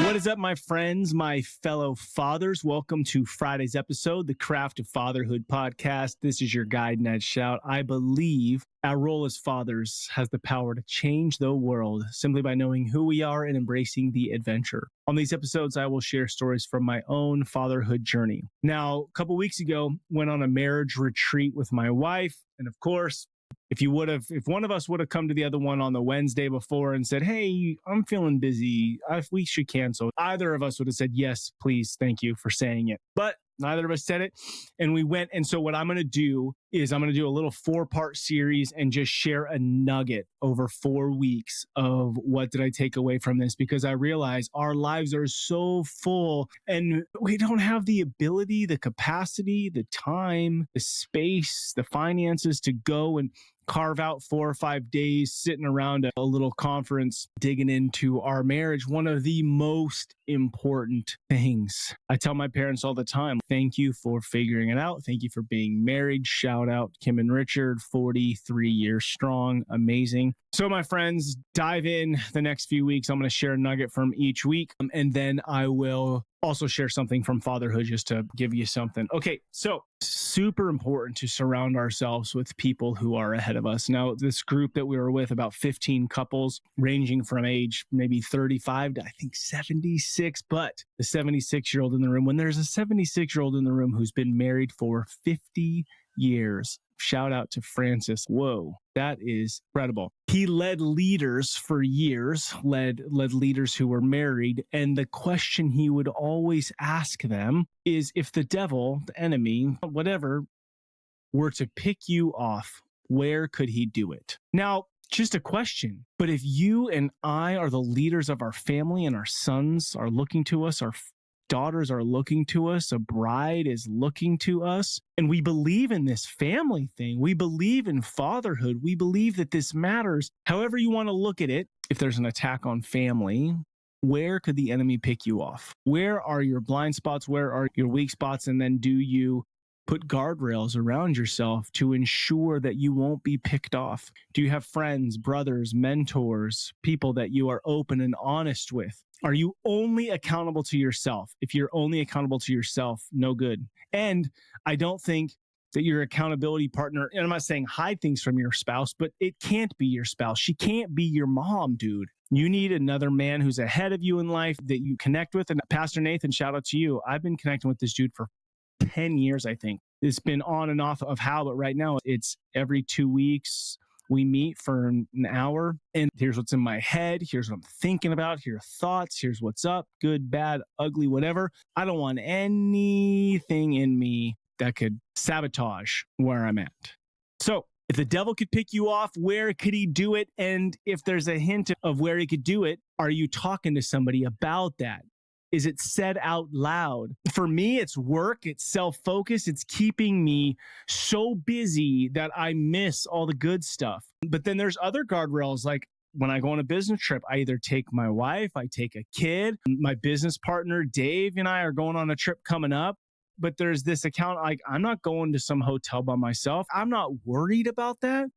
What is up, my friends, my fellow fathers? Welcome to Friday's episode, the Craft of Fatherhood podcast. This is your guide, Ned Schaut. I believe our role as fathers has the power to change the world simply by knowing who we are and embracing the adventure. On these episodes, I will share stories from my own fatherhood journey. Now, a couple weeks ago, went on a marriage retreat with my wife, and of course, if one of us would have come to the other one on the Wednesday before and said, "Hey, I'm feeling busy, we should cancel," either of us would have said, "Yes, please, thank you for saying it." But neither of us said it, and we went. And so what I'm going to do is I'm going to do a little 4-part series and just share a nugget over 4 weeks of what did I take away from this, because I realize our lives are so full and we don't have the ability, the capacity, the time, the space, the finances to go and carve out 4 or 5 days sitting around a little conference digging into our marriage. One of the most important things I tell my parents all the time: thank you for figuring it out. Thank you for being married. Shout out Kim and Richard, 43 years strong. Amazing. So my friends, dive in the next few weeks. I'm going to share a nugget from each week, and then I will also share something from fatherhood just to give you something. Okay, so super important to surround ourselves with people who are ahead of us. Now, this group that we were with, about 15 couples ranging from age maybe 35 to I think 76, but the 76-year-old in the room, when there's a 76-year-old in the room who's been married for 50 years, shout out to Francis. Whoa, that is incredible. He led leaders for years, led leaders who were married. And the question he would always ask them is, if the devil, the enemy, whatever, were to pick you off, where could he do it? Now, just a question. But if you and I are the leaders of our family and our sons are looking to us, our daughters are looking to us, a bride is looking to us, and we believe in this family thing, we believe in fatherhood, we believe that this matters, however you want to look at it, if there's an attack on family, where could the enemy pick you off? Where are your blind spots? Where are your weak spots? And then do you put guardrails around yourself to ensure that you won't be picked off? Do you have friends, brothers, mentors, people that you are open and honest with? Are you only accountable to yourself? If you're only accountable to yourself, no good. And I don't think that your accountability partner, and I'm not saying hide things from your spouse, but it can't be your spouse. She can't be your mom, dude. You need another man who's ahead of you in life that you connect with. And Pastor Nathan, shout out to you. I've been connecting with this dude for 10 years, I think. It's been on and off of how, but right now it's every 2 weeks. We meet for an hour, and here's what's in my head. Here's what I'm thinking about. Here are thoughts. Here's what's up, good, bad, ugly, whatever. I don't want anything in me that could sabotage where I'm at. So if the devil could pick you off, where could he do it? And if there's a hint of where he could do it, are you talking to somebody about that? Is it said out loud? For me, it's work, it's self-focus, it's keeping me so busy that I miss all the good stuff. But then there's other guardrails, like when I go on a business trip, I either take my wife, I take a kid, my business partner, Dave, and I are going on a trip coming up. But there's this account, like I'm not going to some hotel by myself. I'm not worried about that,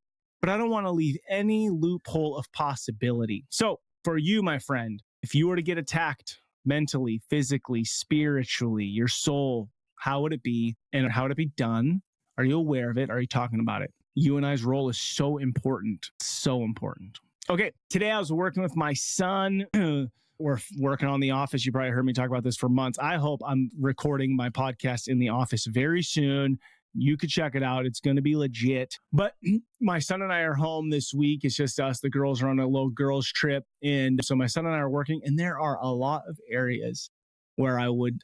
but I don't want to leave any loophole of possibility. So for you, my friend, if you were to get attacked, mentally, physically, spiritually, your soul, how would it be and how would it be done? Are you aware of it? Are you talking about it? You and I's role is so important. So important. Okay, today I was working with my son. We're working on the office. You probably heard me talk about this for months. I hope I'm recording my podcast in the office very soon. You could check it out. It's going to be legit. But my son and I are home this week. It's just us. The girls are on a little girls trip. And so my son and I are working, and there are a lot of areas where I would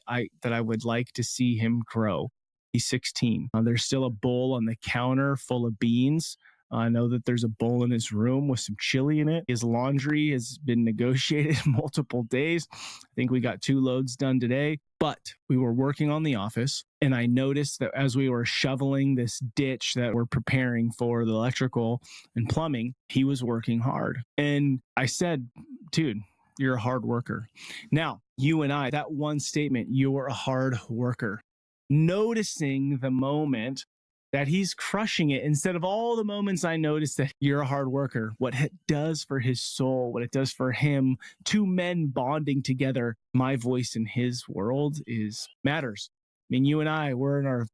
like to see him grow. He's 16. There's still a bowl on the counter full of beans. I know that there's a bowl in his room with some chili in it. His laundry has been negotiated multiple days. I think we got 2 loads done today, but we were working on the office, and I noticed that as we were shoveling this ditch that we're preparing for the electrical and plumbing, he was working hard. And I said, dude, you're a hard worker. Now, you and I, that one statement, you're a hard worker. Noticing the moment that he's crushing it instead of all the moments I noticed that you're a hard worker, what it does for his soul, what it does for him, two men bonding together, my voice in his world is matters. I mean, you and I, we're in our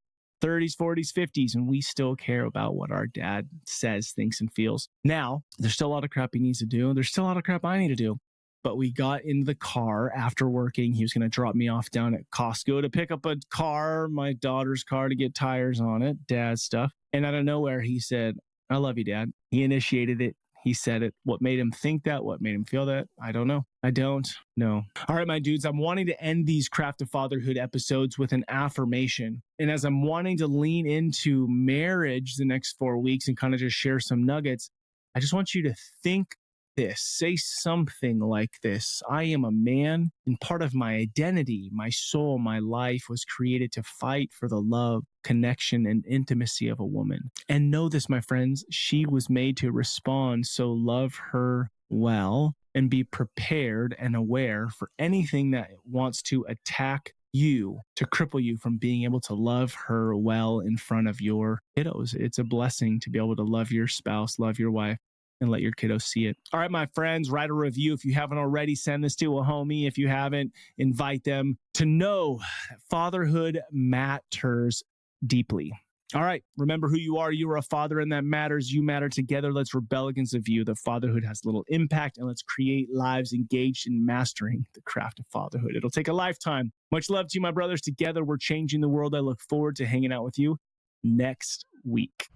30s, 40s, 50s, and we still care about what our dad says, thinks, and feels. Now, there's still a lot of crap he needs to do. There's still a lot of crap I need to do. But we got in the car after working. He was going to drop me off down at Costco to pick up a car, my daughter's car, to get tires on it, dad's stuff. And out of nowhere, he said, I love you, Dad. He initiated it. He said it. What made him think that? What made him feel that? I don't know. I don't know. All right, my dudes, I'm wanting to end these Craft of Fatherhood episodes with an affirmation. And as I'm wanting to lean into marriage the next 4 weeks and kind of just share some nuggets, I just want you to think this, say something like this. I am a man, and part of my identity, my soul, my life was created to fight for the love, connection, and intimacy of a woman. And know this, my friends, she was made to respond, so love her well and be prepared and aware for anything that wants to attack you, to cripple you from being able to love her well in front of your kiddos. It's a blessing to be able to love your spouse, love your wife, and let your kiddos see it. All right, my friends, write a review. If you haven't already, send this to a homie. If you haven't, invite them to know that fatherhood matters deeply. All right, remember who you are. You are a father, and that matters. You matter. Together, let's rebel against the view that fatherhood has little impact, and let's create lives engaged in mastering the craft of fatherhood. It'll take a lifetime. Much love to you, my brothers. Together, we're changing the world. I look forward to hanging out with you next week.